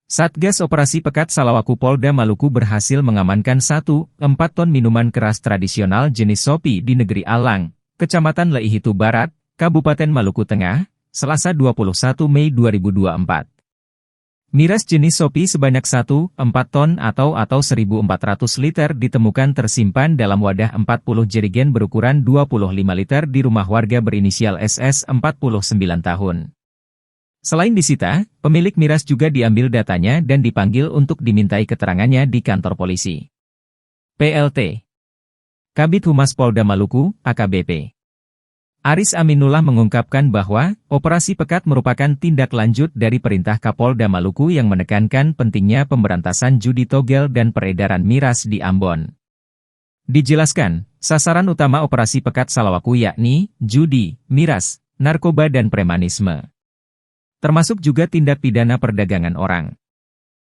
Satgas Operasi Pekat Salawaku Polda Maluku berhasil mengamankan 1,4 ton minuman keras tradisional jenis Sopi di Negeri Alang, Kecamatan Leihitu Barat, Kabupaten Maluku Tengah, Selasa 21 Mei 2024. Miras jenis Sopi sebanyak 1,4 ton atau 1.400 liter ditemukan tersimpan dalam wadah 40 jerigen berukuran 25 liter di rumah warga berinisial SS 49 tahun. Selain disita, pemilik miras juga diambil datanya dan dipanggil untuk dimintai keterangannya di kantor polisi. PLT Kabid Humas Polda Maluku, AKBP Aris Aminullah mengungkapkan bahwa Operasi Pekat merupakan tindak lanjut dari perintah Kapolda Maluku yang menekankan pentingnya pemberantasan judi togel dan peredaran miras di Ambon. Dijelaskan, sasaran utama Operasi Pekat Salawaku yakni judi, miras, narkoba dan premanisme. Termasuk juga tindak pidana perdagangan orang.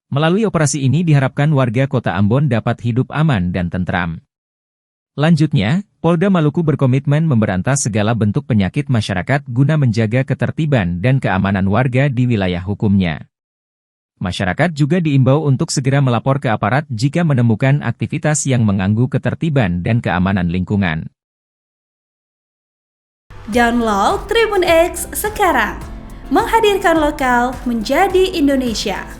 Melalui operasi ini diharapkan warga kota Ambon dapat hidup aman dan tentram. Lanjutnya, Polda Maluku berkomitmen memberantas segala bentuk penyakit masyarakat guna menjaga ketertiban dan keamanan warga di wilayah hukumnya. Masyarakat juga diimbau untuk segera melapor ke aparat jika menemukan aktivitas yang mengganggu ketertiban dan keamanan lingkungan. Download Tribun X sekarang, menghadirkan lokal menjadi Indonesia.